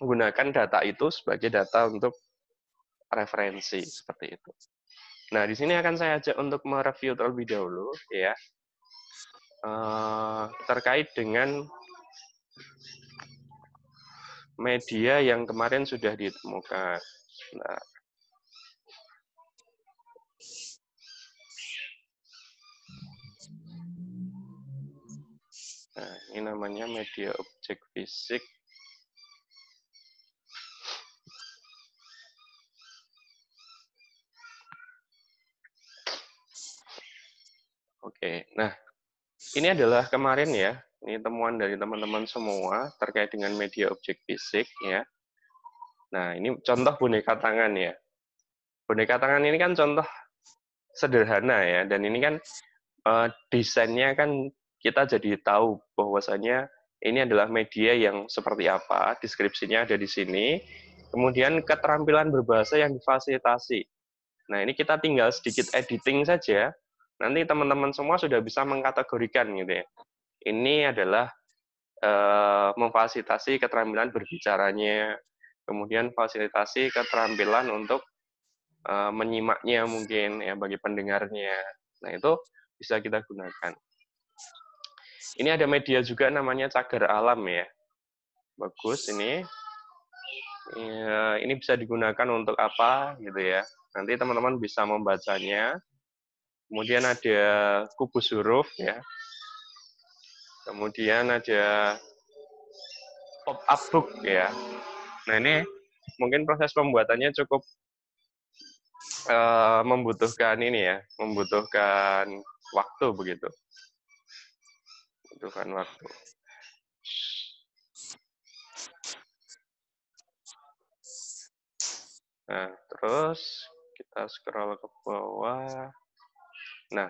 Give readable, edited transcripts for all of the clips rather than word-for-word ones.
menggunakan data itu sebagai data untuk referensi seperti itu. Nah, di sini akan saya ajak untuk mereview terlebih dahulu ya terkait dengan media yang kemarin sudah ditemukan. Nah, ini namanya media objek fisik. Oke, nah ini adalah kemarin ya, ini temuan dari teman-teman semua terkait dengan media objek fisik ya. Nah, ini contoh boneka tangan ya. Boneka tangan ini kan contoh sederhana ya, dan ini kan desainnya kan kita jadi tahu bahwasanya ini adalah media yang seperti apa, deskripsinya ada di sini. Kemudian keterampilan berbahasa yang difasilitasi. Nah, ini kita tinggal sedikit editing saja, nanti teman-teman semua sudah bisa mengkategorikan gitu ya. Ini adalah memfasilitasi keterampilan berbicaranya, kemudian fasilitasi keterampilan untuk menyimaknya mungkin ya bagi pendengarnya. Nah, itu bisa kita gunakan. Ini ada media juga namanya cagar alam ya. Bagus ini. Ya, ini bisa digunakan untuk apa gitu ya. Nanti teman-teman bisa membacanya. Kemudian ada kubus huruf ya. Kemudian ada pop-up book ya. Nah, ini mungkin proses pembuatannya cukup membutuhkan ini ya, membutuhkan waktu begitu. Membutuhkan waktu. Nah, terus kita scroll ke bawah. Nah,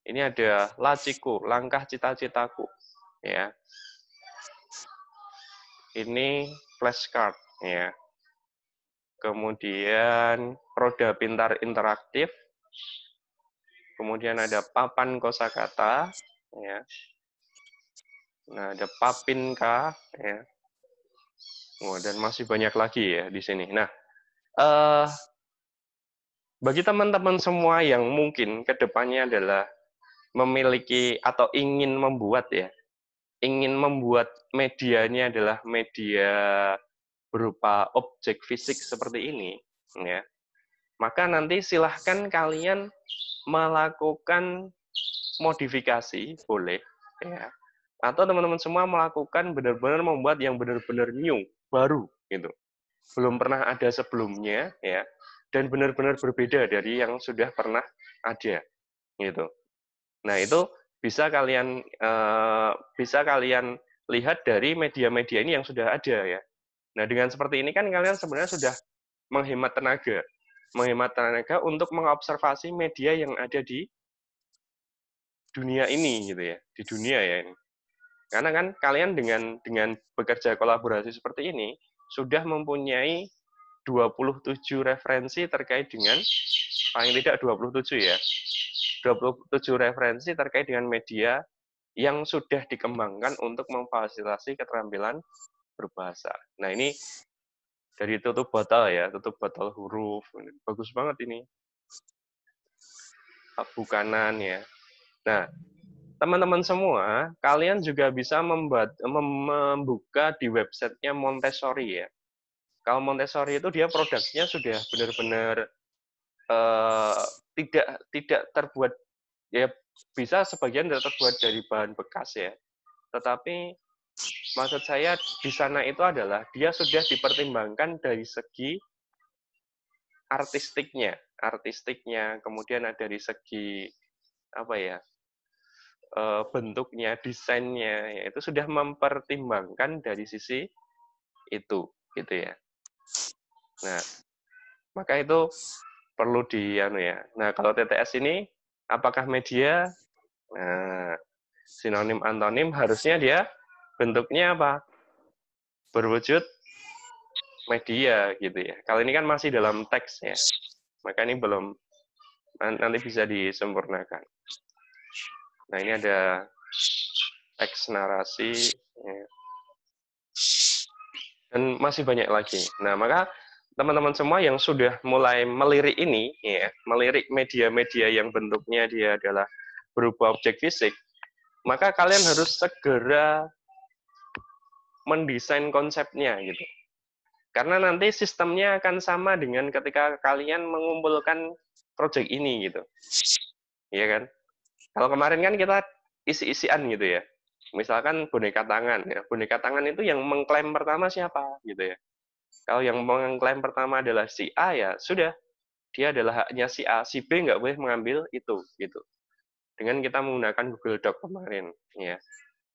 ini ada laciku, langkah cita-citaku ya. Ini flashcard ya. Kemudian roda pintar interaktif. Kemudian ada papan kosakata ya. Nah, ada papinka ya. Oh, dan masih banyak lagi ya di sini. Nah, bagi teman-teman semua yang mungkin kedepannya adalah memiliki atau ingin membuat ya, ingin membuat medianya adalah media berupa objek fisik seperti ini, ya, maka nanti silahkan kalian melakukan modifikasi, boleh, ya, atau teman-teman semua melakukan benar-benar membuat yang benar-benar new, baru, gitu, belum pernah ada sebelumnya, ya, dan benar-benar berbeda dari yang sudah pernah ada, gitu. Nah, itu bisa kalian lihat dari media-media ini yang sudah ada ya. Nah, dengan seperti ini kan kalian sebenarnya sudah menghemat tenaga untuk mengobservasi media yang ada di dunia ini gitu ya, di dunia ya ini. Karena kan kalian dengan bekerja kolaborasi seperti ini sudah mempunyai 27 referensi terkait dengan paling tidak 27 ya. 27 referensi terkait dengan media yang sudah dikembangkan untuk memfasilitasi keterampilan berbahasa. Nah, ini dari tutup botol ya, tutup botol huruf. Bagus banget ini. Abu kanan ya. Nah, teman-teman semua, kalian juga bisa membuka di websitenya Montessori ya. Kalau Montessori itu dia produknya sudah benar-benar tidak terbuat ya, bisa sebagian terbuat dari bahan bekas ya. Tetapi maksud saya di sana itu adalah dia sudah dipertimbangkan dari segi artistiknya, kemudian ada dari segi apa ya, bentuknya, desainnya, ya, itu sudah mempertimbangkan dari sisi itu, gitu ya. Nah, maka itu perlu ya. Nah, kalau TTS ini, apakah media? Nah, sinonim antonim harusnya dia bentuknya apa? Berwujud media gitu ya. Kalau ini kan masih dalam teks ya, maka ini belum, nanti bisa disempurnakan. Nah, ini ada teks narasi ya. Dan masih banyak lagi. Nah, maka teman-teman semua yang sudah mulai melirik ini, ya, melirik media-media yang bentuknya dia adalah berupa objek fisik, maka kalian harus segera mendesain konsepnya gitu. Karena nanti sistemnya akan sama dengan ketika kalian mengumpulkan project ini gitu. Iya kan? Kalau kemarin kan kita isi-isian gitu ya. Misalkan boneka tangan ya. Boneka tangan itu yang mengklaim pertama siapa gitu ya. Kalau yang mengklaim pertama adalah si A ya sudah, dia adalah haknya si A, si B nggak boleh mengambil itu gitu. Dengan kita menggunakan Google Doc kemarin ya.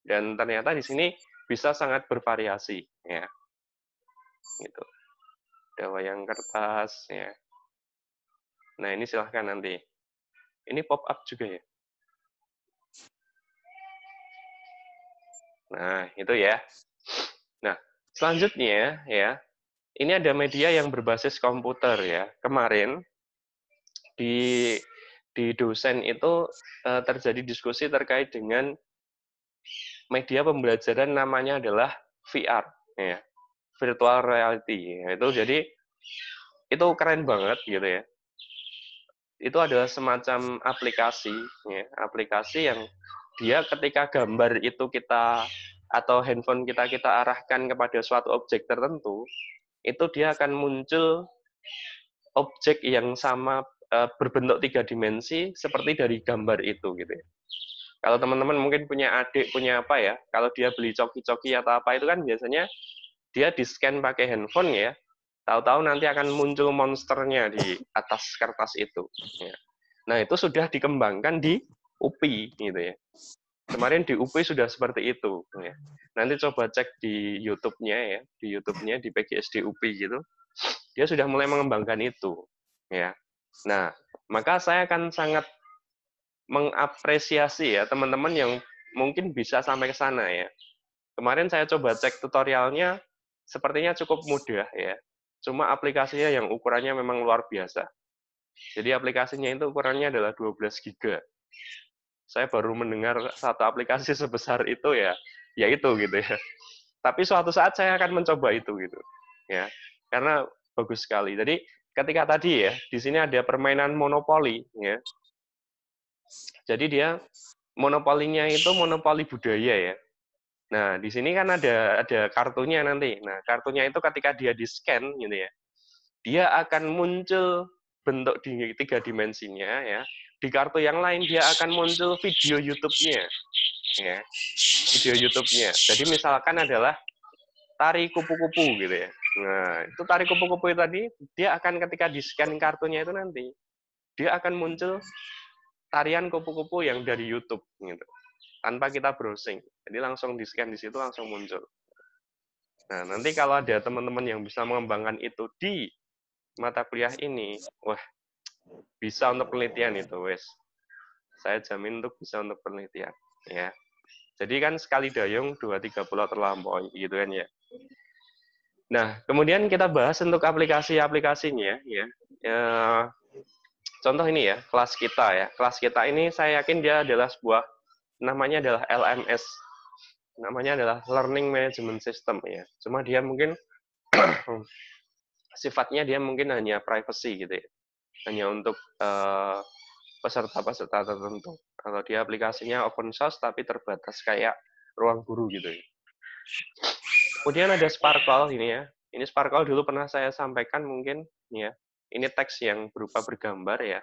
Dan ternyata di sini bisa sangat bervariasi ya. Gitu. Ada wayang kertas ya. Nah, ini silahkan nanti. Ini pop up juga ya. Nah, itu ya. Nah, selanjutnya ya, ini ada media yang berbasis komputer ya. Kemarin di dosen itu terjadi diskusi terkait dengan media pembelajaran namanya adalah VR ya, virtual reality. Itu jadi itu keren banget gitu ya. Itu adalah semacam aplikasi ya, aplikasi yang dia ketika gambar itu kita atau handphone kita arahkan kepada suatu objek tertentu, itu dia akan muncul objek yang sama berbentuk 3 dimensi seperti dari gambar itu gitu ya. Kalau teman-teman mungkin punya adik, punya apa ya, kalau dia beli coki-coki atau apa itu kan biasanya dia di-scan pakai handphone ya, tahu-tahu nanti akan muncul monsternya di atas kertas itu. Ya. Nah, itu sudah dikembangkan di UPI gitu ya. Kemarin di UPI sudah seperti itu. Ya. Nanti coba cek di YouTube-nya ya, di YouTube-nya di PGSD UPI gitu. Dia sudah mulai mengembangkan itu. Ya. Nah, maka saya akan sangat mengapresiasi ya teman-teman yang mungkin bisa sampai ke sana ya. Kemarin saya coba cek tutorialnya, sepertinya cukup mudah ya. Cuma aplikasinya yang ukurannya memang luar biasa. Jadi aplikasinya itu ukurannya adalah 12 GB. Saya baru mendengar satu aplikasi sebesar itu ya, ya itu gitu ya. Tapi suatu saat saya akan mencoba itu gitu. Ya. Karena bagus sekali. Jadi ketika tadi ya, di sini ada permainan monopoli ya. Jadi dia monopolinya itu monopoli budaya ya. Nah, di sini kan ada kartunya nanti. Nah, kartunya itu ketika dia di-scan gitu ya, dia akan muncul bentuk di 3 dimensinya ya. Di kartu yang lain dia akan muncul video YouTube-nya ya. Video YouTube-nya. Jadi misalkan adalah tari kupu-kupu gitu ya. Nah, itu tari kupu-kupu tadi dia akan ketika di-scan kartunya itu nanti dia akan muncul tarian kupu-kupu yang dari YouTube gitu. Tanpa kita browsing. Jadi langsung di-scan di situ langsung muncul. Nah, nanti kalau ada teman-teman yang bisa mengembangkan itu di mata kuliah ini, wah, bisa untuk penelitian itu, wes. Saya jamin untuk bisa untuk penelitian, ya. Jadi kan sekali dayung, 2-3 pulau terlampaui, gitu kan ya. Nah, kemudian kita bahas untuk aplikasi-aplikasinya, ya. Contoh ini ya, kelas kita ya. Kelas kita ini saya yakin dia adalah sebuah, namanya adalah LMS. Namanya adalah Learning Management System ya. Cuma dia mungkin sifatnya dia mungkin hanya privacy gitu ya, hanya untuk peserta-peserta tertentu. Kalau dia aplikasinya open source tapi terbatas kayak ruang guru gitu ya. Kemudian ada Sparkle ini ya. Ini Sparkle dulu pernah saya sampaikan mungkin ya. Ini teks yang berupa bergambar ya.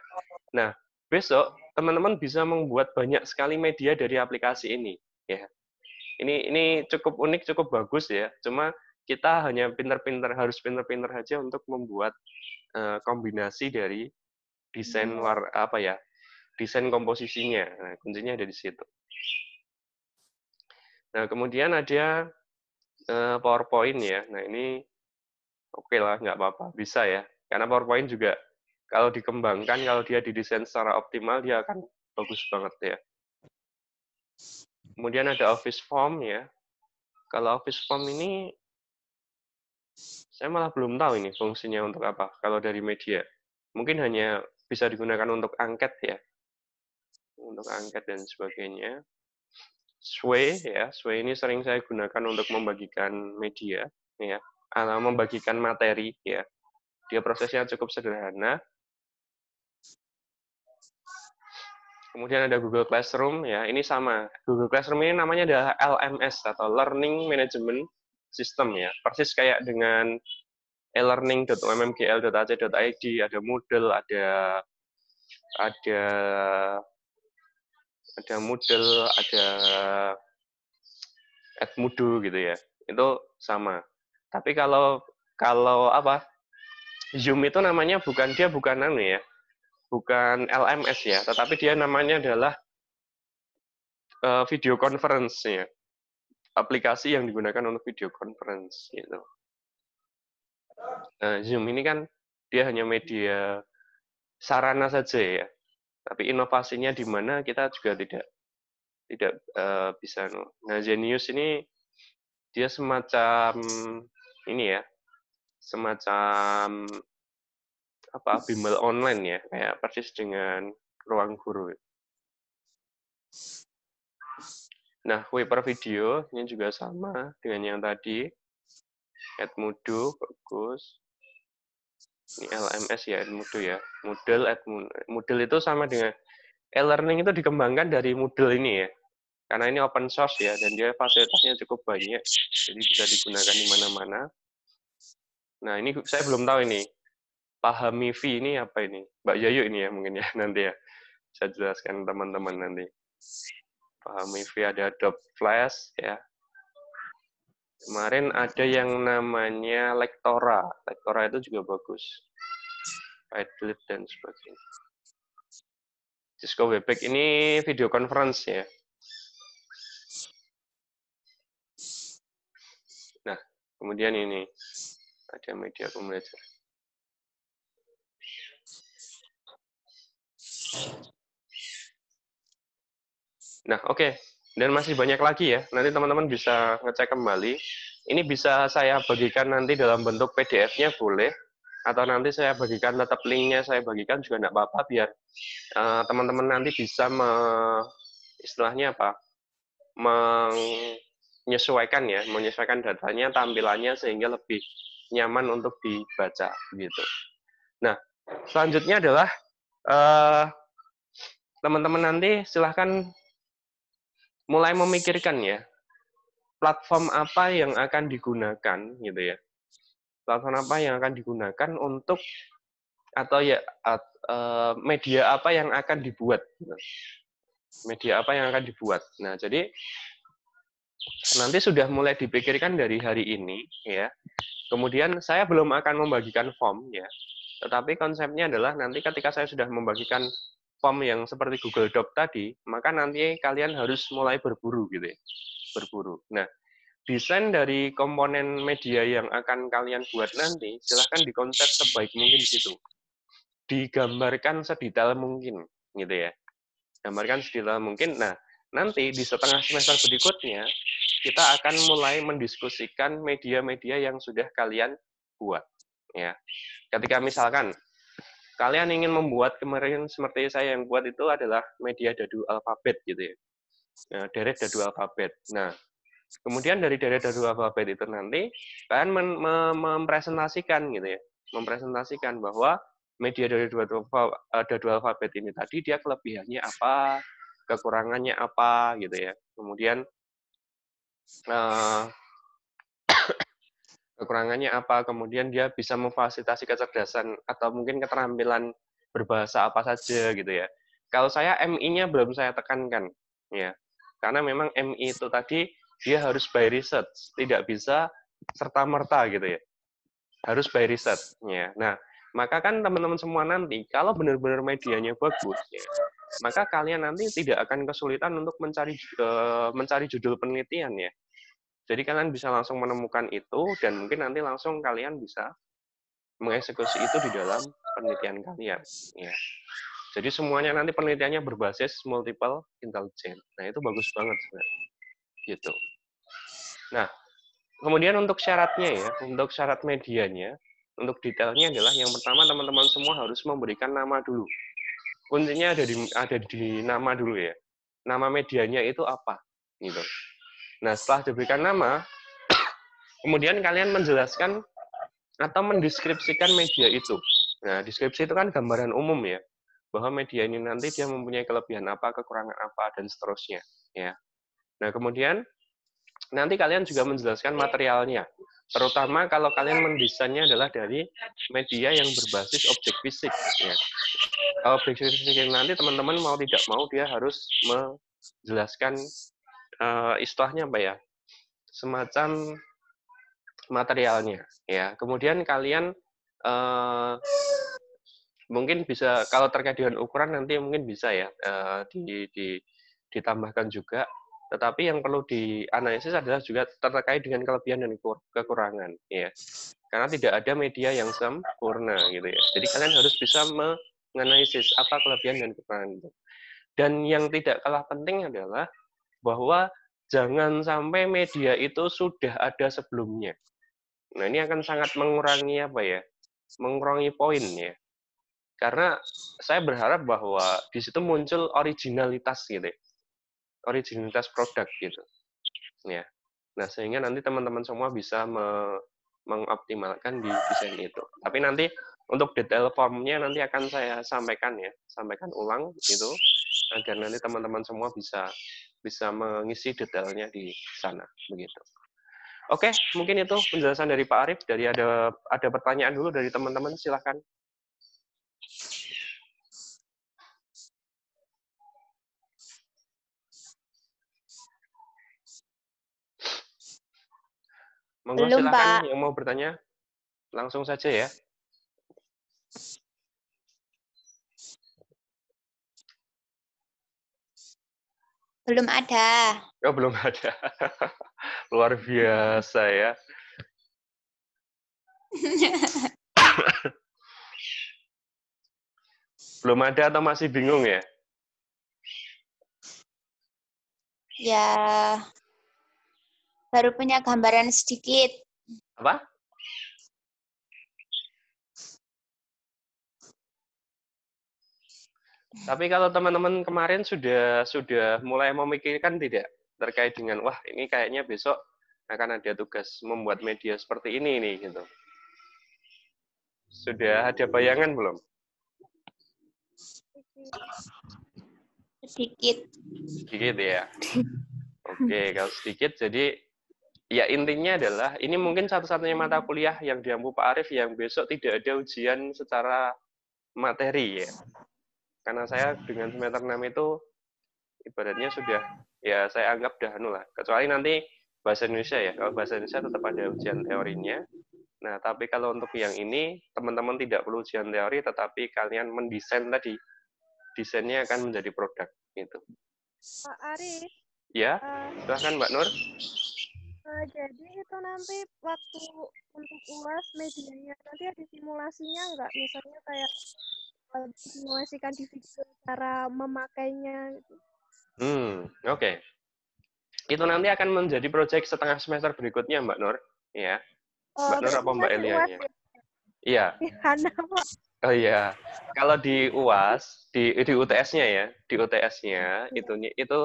Nah, besok teman-teman bisa membuat banyak sekali media dari aplikasi ini ya. Ini cukup unik, cukup bagus ya. Cuma kita hanya harus pinter-pinter aja untuk membuat kombinasi dari desain desain komposisinya. Nah, kuncinya ada di situ. Nah, kemudian ada PowerPoint ya. Nah, ini oke lah, nggak apa-apa, bisa ya. Karena PowerPoint juga kalau dikembangkan, kalau dia didesain secara optimal, dia akan bagus banget ya. Kemudian ada Office Form ya. Kalau Office Form ini saya malah belum tahu ini fungsinya untuk apa kalau dari media. Mungkin hanya bisa digunakan untuk angket ya. Untuk angket dan sebagainya. Sway ya, Sway ini sering saya gunakan untuk membagikan media ya. membagikan materi ya. Dia prosesnya cukup sederhana. Kemudian ada Google Classroom ya, ini sama. Google Classroom ini namanya adalah LMS atau Learning Management System ya. Persis kayak dengan elearning.ummgl.ac.id, ada Moodle, ada Moodle, ada Edmodo gitu ya. Itu sama. Tapi kalau apa? Zoom itu namanya bukan anu ya. Bukan LMS ya, tetapi dia namanya adalah video conference ya. Aplikasi yang digunakan untuk video conference gitu. Nah, Zoom ini kan dia hanya media sarana saja ya. Tapi inovasinya di mana kita juga tidak bisa. Nah, Zenius ini dia semacam ini ya, semacam apa bimbel online ya, kayak persis dengan ruang guru. Nah, Wiper Video ini juga sama dengan yang tadi. Edmodo bagus. Ini LMS ya, Edmodo ya. Moodle itu sama dengan e-learning itu dikembangkan dari Moodle ini ya. Karena ini open source ya, dan dia fasilitasnya cukup banyak. Jadi bisa digunakan di mana-mana. Nah, ini saya belum tahu ini. Pahami V ini apa ini? Mbak Yayu ini ya mungkin ya nanti ya. Saya jelaskan teman-teman nanti. Pahami V ada Adobe Flash ya. Kemarin ada yang namanya Lektora. Lektora itu juga bagus. Padlet dan sebagainya. Cisco Webex ini video conference ya. Nah, kemudian ini ada media pembelajaran. Nah, oke. Dan masih banyak lagi ya. Nanti teman-teman bisa ngecek kembali. Ini bisa saya bagikan nanti dalam bentuk PDF-nya boleh. Atau nanti saya bagikan tetap link-nya saya bagikan juga enggak apa-apa biar teman-teman nanti bisa istilahnya apa? menyesuaikan datanya, tampilannya sehingga lebih nyaman untuk dibaca gitu. Nah, selanjutnya adalah teman-teman nanti silahkan mulai memikirkan ya, platform apa yang akan digunakan gitu ya. Platform apa yang akan digunakan untuk atau ya media apa yang akan dibuat. Media apa yang akan dibuat. Nah, jadi nanti sudah mulai dipikirkan dari hari ini ya. Kemudian saya belum akan membagikan form ya. Tetapi konsepnya adalah nanti ketika saya sudah membagikan form yang seperti Google Doc tadi, maka nanti kalian harus mulai berburu gitu ya. Berburu. Nah, desain dari komponen media yang akan kalian buat nanti, silahkan dikonsep sebaik mungkin di situ. Digambarkan sedetail mungkin, gitu ya. Gambarkan sedetail mungkin. Nah, nanti di setengah semester berikutnya, kita akan mulai mendiskusikan media-media yang sudah kalian buat. Ya, ketika misalkan kalian ingin membuat kemarin seperti saya yang buat itu adalah media dadu alfabet gitu ya. Nah, deret dadu alfabet. Nah, kemudian dari deret dadu alfabet itu nanti kalian mempresentasikan gitu ya. Mempresentasikan bahwa media dari dadu alfabet ini tadi dia kelebihannya apa, kekurangannya apa gitu ya. Kemudian kekurangannya apa, kemudian dia bisa memfasilitasi kecerdasan atau mungkin keterampilan berbahasa apa saja gitu ya. Kalau saya MI-nya belum saya tekankan ya. Karena memang MI itu tadi dia harus by research, tidak bisa serta-merta gitu ya. Harus by research ya. Nah, maka kan teman-teman semua nanti kalau benar-benar medianya bagus ya, maka kalian nanti tidak akan kesulitan untuk mencari judul penelitian ya. Jadi kalian bisa langsung menemukan itu dan mungkin nanti langsung kalian bisa mengeksekusi itu di dalam penelitian kalian. Ya. Jadi semuanya nanti penelitiannya berbasis multiple intelligence. Nah itu bagus banget sebenarnya. Gitu. Nah kemudian untuk syaratnya ya, untuk syarat medianya, untuk detailnya adalah yang pertama teman-teman semua harus memberikan nama dulu. Kuncinya ada di nama dulu ya. Nama medianya itu apa? Gitu. Nah setelah diberikan nama, Kemudian kalian menjelaskan atau mendeskripsikan media itu. Nah, deskripsi itu kan gambaran umum ya, bahwa media ini nanti dia mempunyai kelebihan apa, kekurangan apa, dan seterusnya. Ya. Nah, kemudian nanti kalian juga menjelaskan materialnya, terutama kalau kalian mendesainnya adalah dari media yang berbasis objek fisik. Ya. Objek fisik nanti teman-teman mau tidak mau dia harus menjelaskan istilahnya apa ya, semacam materialnya. Ya. Kemudian kalian mungkin bisa kalau terkait dengan ukuran nanti mungkin bisa ya ditambahkan juga. Tetapi yang perlu dianalisis adalah juga terkait dengan kelebihan dan kekurangan, ya. Karena tidak ada media yang sempurna, gitu ya. Jadi kalian harus bisa menganalisis apa kelebihan dan kekurangan itu. Dan yang tidak kalah penting adalah bahwa jangan sampai media itu sudah ada sebelumnya. Nah, ini akan sangat mengurangi apa ya? Mengurangi poin ya. Karena saya berharap bahwa di situ muncul originalitas gitu ya. Originalitas produk gitu. Ya. Nah, sehingga nanti teman-teman semua bisa mengoptimalkan di desain itu. Tapi nanti untuk detail formnya nanti akan saya sampaikan ya, sampaikan ulang itu agar nanti teman-teman semua bisa mengisi detailnya di sana begitu. Oke, mungkin itu penjelasan dari Pak Arief. Dari ada pertanyaan dulu dari teman-teman, silakan. Monggo Belum, silakan Pak. yang mau bertanya, langsung saja ya. Belum ada. Oh, belum ada. Luar biasa ya. Belum ada atau masih bingung ya? Ya, baru punya gambaran sedikit. Apa? Tapi kalau teman-teman kemarin sudah mulai memikirkan tidak terkait dengan wah ini kayaknya besok akan ada tugas membuat media seperti ini nih gitu. Sudah ada bayangan belum? Sedikit. Sedikit ya. Oke, kalau sedikit jadi ya intinya adalah ini mungkin satu-satunya mata kuliah yang diampu Pak Arief yang besok tidak ada ujian secara materi ya. Karena saya dengan semester 6 itu ibaratnya sudah ya saya anggap dah anu lah. Kecuali nanti bahasa Indonesia ya. Kalau bahasa Indonesia tetap ada ujian teorinya. Nah, tapi kalau untuk yang ini teman-teman tidak perlu ujian teori tetapi kalian mendesain tadi. Desainnya akan menjadi produk gitu. Pak Ari, Ya, silahkan Mbak Nur. jadi itu nanti waktu untuk UAS medianya nanti ada simulasinya nggak? Misalnya kayak simulasikan di video cara memakainya gitu. Oke. Itu nanti akan menjadi proyek setengah semester berikutnya Mbak Nur, ya. Mbak Nur apa Mbak Masih UAS Elianya? ya? Iya. Hana, Pak. Oh iya. Kalau di UAS, di UTS-nya ya, di UTS-nya itu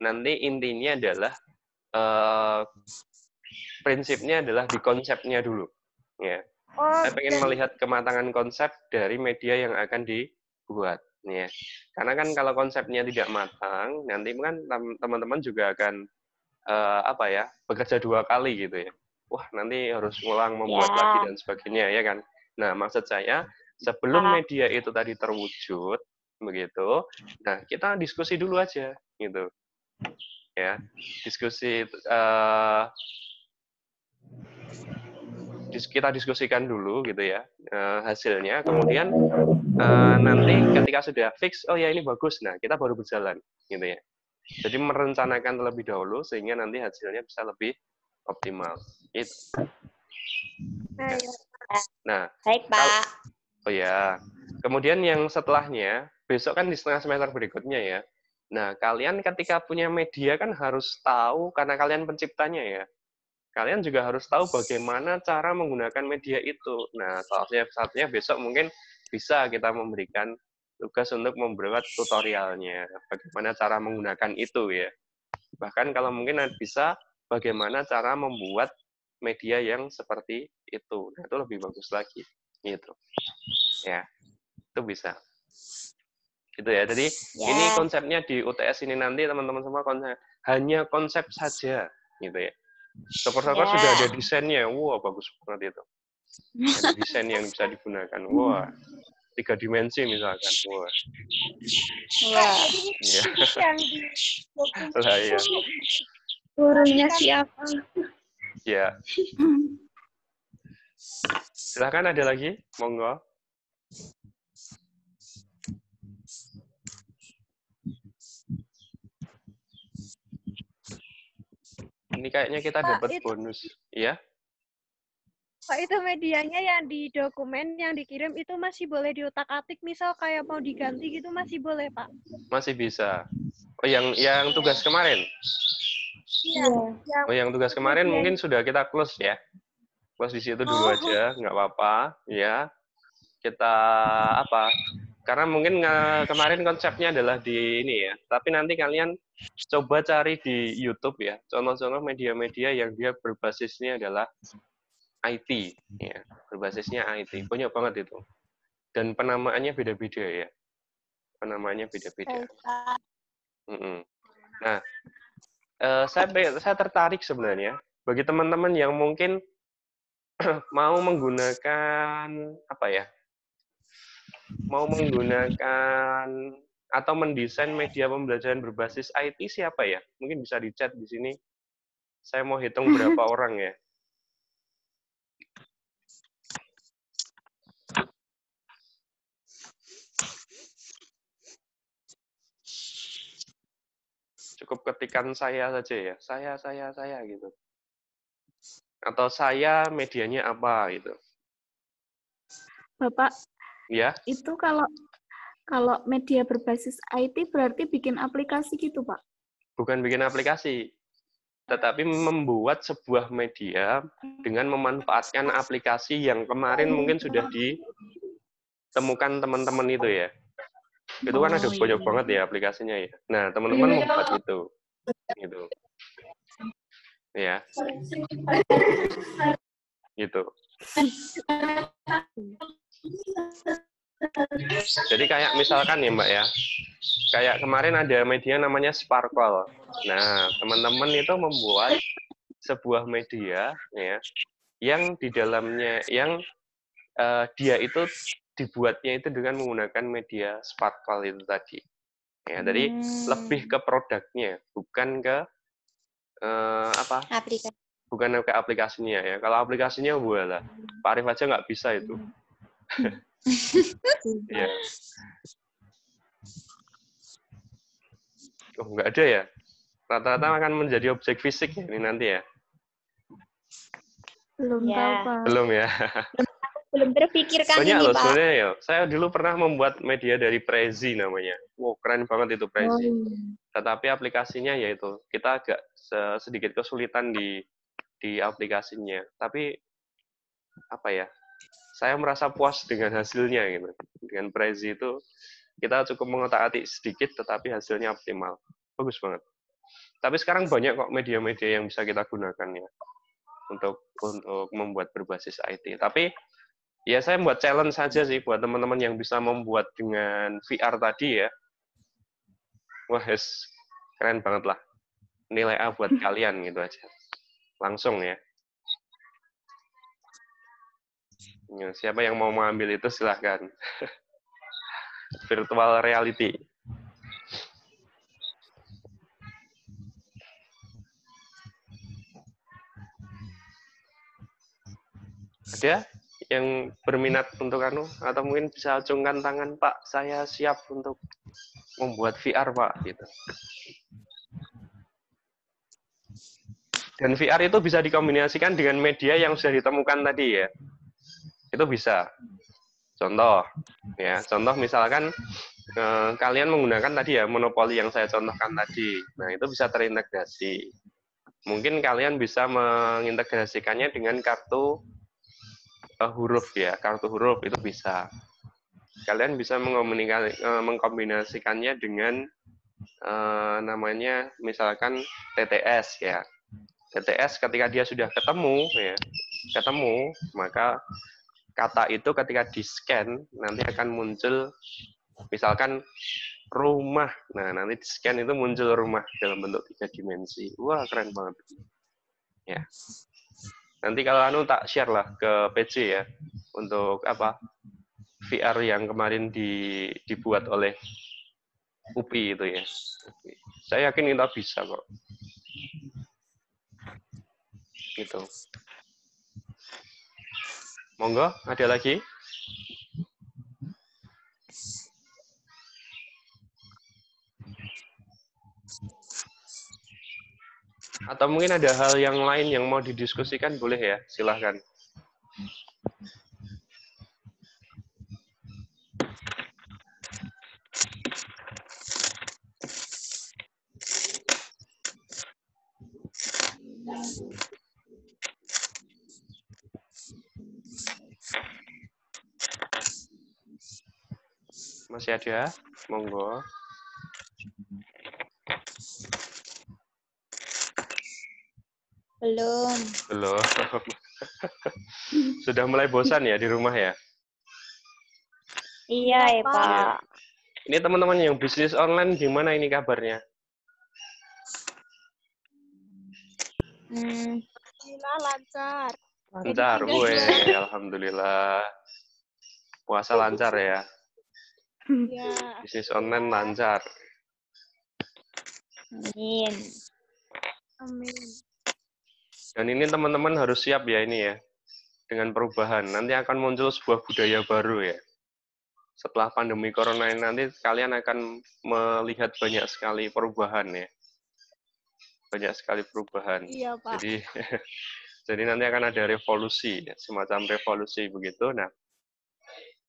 nanti intinya adalah prinsipnya adalah di konsepnya dulu. Ya. Saya pengen melihat kematangan konsep dari media yang akan dibuat. Ya. Karena kan kalau konsepnya tidak matang, nanti kan teman-teman juga akan apa ya bekerja dua kali gitu ya. Wah nanti harus ngulang membuat lagi dan sebagainya ya kan. Nah maksud saya sebelum media itu tadi terwujud begitu, nah kita diskusi dulu aja gitu ya diskusi kita diskusikan dulu gitu ya hasilnya kemudian nanti ketika sudah fix oh ya ini bagus nah kita baru berjalan gitu ya jadi merencanakan terlebih dahulu sehingga nanti hasilnya bisa lebih optimal itu ya. Nah baik Pak. Oh ya kemudian yang setelahnya besok kan di setengah semester berikutnya ya nah kalian ketika punya media kan harus tahu karena kalian penciptanya ya kalian juga harus tahu bagaimana cara menggunakan media itu. Nah, salah satunya besok mungkin bisa kita memberikan tugas untuk membuat tutorialnya, bagaimana cara menggunakan itu ya. Bahkan kalau mungkin bisa bagaimana cara membuat media yang seperti itu. Nah, itu lebih bagus lagi gitu. Ya, itu bisa. Gitu ya. Jadi ini Ya. konsepnya di UTS ini nanti teman-teman semua hanya konsep saja gitu ya. Syukur-syukur sudah ada Ya. desainnya. Wah, bagus banget itu. Ada desain yang bisa digunakan. Wah, 3 dimensi misalkan. Wah. Wah. Iya. Yang di dokumen Lah ya. Gurunya siapa? Ya. Silahkan ada lagi, monggo. Ini kayaknya kita Pak, dapat itu- bonus, ya? Pak, itu medianya yang di dokumen yang dikirim itu masih boleh diutak-atik, misal kayak mau diganti gitu masih boleh, Pak? Masih bisa. Oh, yang tugas kemarin. Iya. Yang Oh, yang tugas kemarin medianya. mungkin sudah kita close ya. Close di situ dulu aja, nggak apa-apa, ya. Kita apa? Karena mungkin kemarin konsepnya adalah di ini ya. Tapi nanti kalian coba cari di YouTube ya, contoh-contoh media-media yang dia berbasisnya adalah IT, ya, berbasisnya IT. Banyak banget itu. Dan penamaannya beda-beda ya. Penamaannya beda-beda. Nah, saya tertarik sebenarnya bagi teman-teman yang mungkin mau menggunakan apa ya? Mau menggunakan atau mendesain media pembelajaran berbasis IT siapa ya? Mungkin bisa di chat di sini. Saya mau hitung berapa orang ya. Cukup ketikan saya saja ya. Saya gitu. Atau saya medianya apa gitu. Bapak, Ya, itu kalau media berbasis IT berarti bikin aplikasi gitu, Pak? bukan bikin aplikasi, tetapi membuat sebuah media dengan memanfaatkan aplikasi yang kemarin mungkin sudah ditemukan teman-teman itu ya. Itu kan ada banyak banget ya aplikasinya ya. Nah, teman-teman membuat itu. Gitu. Ya, gitu. Jadi kayak misalkan ya Mbak ya, kayak kemarin ada media namanya Sparkle. Nah, teman-teman itu membuat sebuah media ya, yang di dalamnya, yang dia itu dibuatnya itu dengan menggunakan media Sparkle itu tadi. Ya, jadi lebih ke produknya, bukan ke apa? Aplikasi. Bukan ke aplikasinya ya. Kalau aplikasinya lah, Pak Arif aja nggak bisa itu. Ya. Oh, nggak ada ya? Rata-rata akan menjadi objek fisik ya, ini nanti ya? Belum Ya. tahu, Pak. Belum ya? Belum terpikirkan Banyak ini, loh Pak. sebenarnya ya. Saya dulu pernah membuat media dari Prezi namanya. Wow, keren banget itu Prezi. Tetapi aplikasinya yaitu kita agak sedikit kesulitan di aplikasinya. Tapi apa ya? Saya merasa puas dengan hasilnya gitu. Dengan Prezi itu kita cukup mengotak-atik sedikit tetapi hasilnya optimal. Bagus banget. Tapi sekarang banyak kok media-media yang bisa kita gunakan ya untuk membuat berbasis IT. Tapi ya saya buat challenge saja sih buat teman-teman yang bisa membuat dengan VR tadi ya. Wah, keren banget lah. Nilai A buat kalian gitu aja. Langsung ya. Ya, siapa yang mau mengambil itu silahkan. Virtual reality. Ada yang berminat untuk atau mungkin bisa acungkan tangan, Pak, saya siap untuk membuat VR, Pak, gitu. Dan VR itu bisa dikombinasikan dengan media yang sudah ditemukan tadi ya. Itu bisa. Contoh, ya, contoh misalkan kalian menggunakan tadi ya monopoli yang saya contohkan tadi. Nah, itu bisa terintegrasi. Mungkin kalian bisa mengintegrasikannya dengan kartu huruf ya, kartu huruf itu bisa. Kalian bisa mengkombinasikannya dengan namanya misalkan TTS ya. UTS ketika dia sudah ketemu ya, maka kata itu ketika di-scan nanti akan muncul misalkan rumah. Nah, nanti di-scan itu muncul rumah dalam bentuk 3 dimensi. Wah, keren banget. Ya. Nanti kalau tak share lah ke PJ ya untuk apa? VR yang kemarin dibuat oleh UPI itu ya. Saya yakin kita bisa kok. Gitu. Monggo, ada lagi? Atau mungkin ada hal yang lain yang mau didiskusikan, boleh ya, silahkan. Masih ada? Monggo. Belum. Belum. Sudah mulai bosan ya di rumah ya? Iya, ya, Pak. Iya. Ini teman-teman yang bisnis online gimana ini kabarnya? Alhamdulillah lancar. Lancar, Jadi gue. tiga Alhamdulillah. Puasa lancar ya? ya. Bisnis online lancar. Amin. Amin. Dan ini teman-teman harus siap ya ini ya. Dengan perubahan. Nanti akan muncul sebuah budaya baru ya. Setelah pandemi corona ini nanti kalian akan melihat banyak sekali perubahan ya. Banyak sekali perubahan. Iya, Pak. Jadi nanti akan ada revolusi, ya, semacam revolusi begitu. Nah,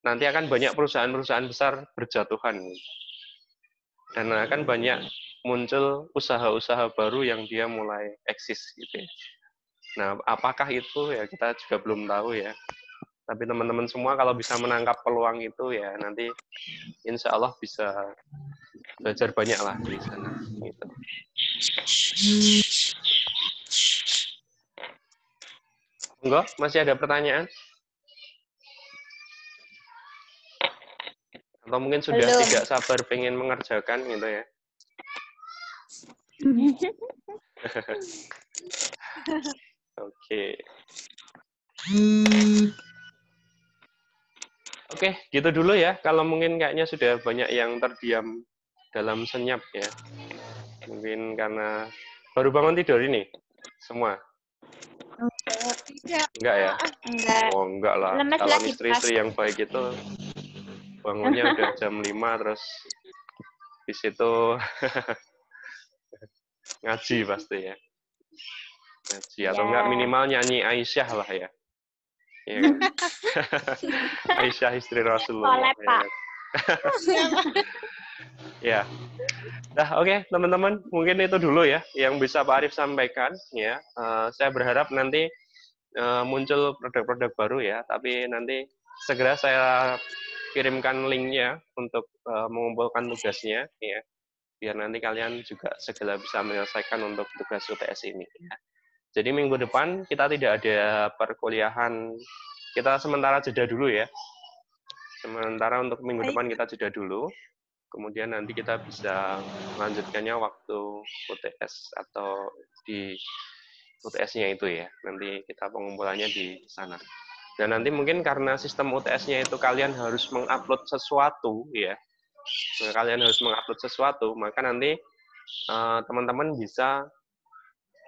nanti akan banyak perusahaan-perusahaan besar berjatuhan. Dan akan banyak muncul usaha-usaha baru yang dia mulai eksis gitu ya. Nah, apakah itu ya kita juga belum tahu ya. Tapi teman-teman semua kalau bisa menangkap peluang itu ya nanti insya Allah bisa belajar banyak lah di sana. Gitu. Enggak, masih ada pertanyaan? Atau mungkin sudah Belum. tidak sabar pengen mengerjakan gitu ya? Oke. Oke, gitu dulu ya. Kalau mungkin kayaknya sudah banyak yang terdiam dalam senyap ya. Mungkin karena baru bangun tidur ini semua. Tidak. Enggak ya? Enggak. Oh, enggak lah. Lemes Kalau lagi, istri-istri yang baik itu bangunnya udah jam 5 terus di situ ngaji pasti ya. Ngaji atau Ya. enggak minimal nyanyi Aisyah lah ya. Iya kan? Aisyah istri Rasulullah. Soleh, Pak. Ya. Nah, oke, teman-teman, mungkin itu dulu ya yang bisa Pak Arief sampaikan ya. Saya berharap nanti muncul produk-produk baru ya, tapi nanti segera saya kirimkan linknya untuk mengumpulkan tugasnya ya, biar nanti kalian juga segera bisa menyelesaikan untuk tugas UTS ini ya. Jadi minggu depan kita tidak ada perkuliahan, kita sementara jeda dulu ya. Sementara untuk minggu depan kita jeda dulu, kemudian nanti kita bisa melanjutkannya waktu UTS atau di UTS-nya itu ya. Nanti kita pengumpulannya di sana. Dan nanti mungkin karena sistem UTS-nya itu kalian harus mengupload sesuatu ya. Kalian harus mengupload sesuatu, maka nanti teman-teman bisa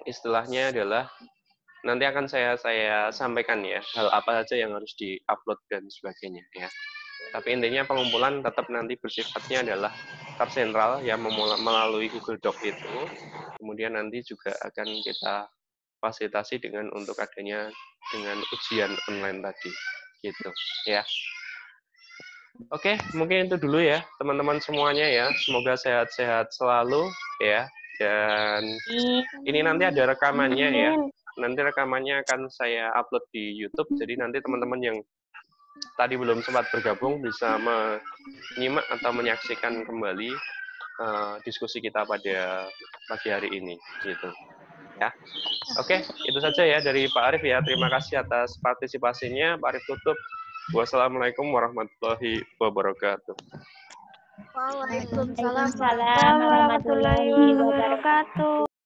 istilahnya adalah nanti akan saya sampaikan ya hal apa saja yang harus diupload dan sebagainya ya. Tapi intinya pengumpulan tetap nanti bersifatnya adalah tersentral ya melalui Google Doc itu. Kemudian nanti juga akan kita fasilitasi dengan untuk adanya dengan ujian online tadi gitu ya. Oke, mungkin itu dulu ya teman-teman semuanya ya. Semoga sehat-sehat selalu ya. Dan ini nanti ada rekamannya ya. Nanti rekamannya akan saya upload di YouTube. Jadi nanti teman-teman yang tadi belum sempat bergabung bisa menyimak atau menyaksikan kembali diskusi kita pada pagi hari ini gitu. Ya. Oke, itu saja ya dari Pak Arif ya. Terima kasih atas partisipasinya. Pak Arif tutup. Wassalamualaikum warahmatullahi wabarakatuh. Waalaikumsalam Waalaikumsalam warahmatullahi wabarakatuh.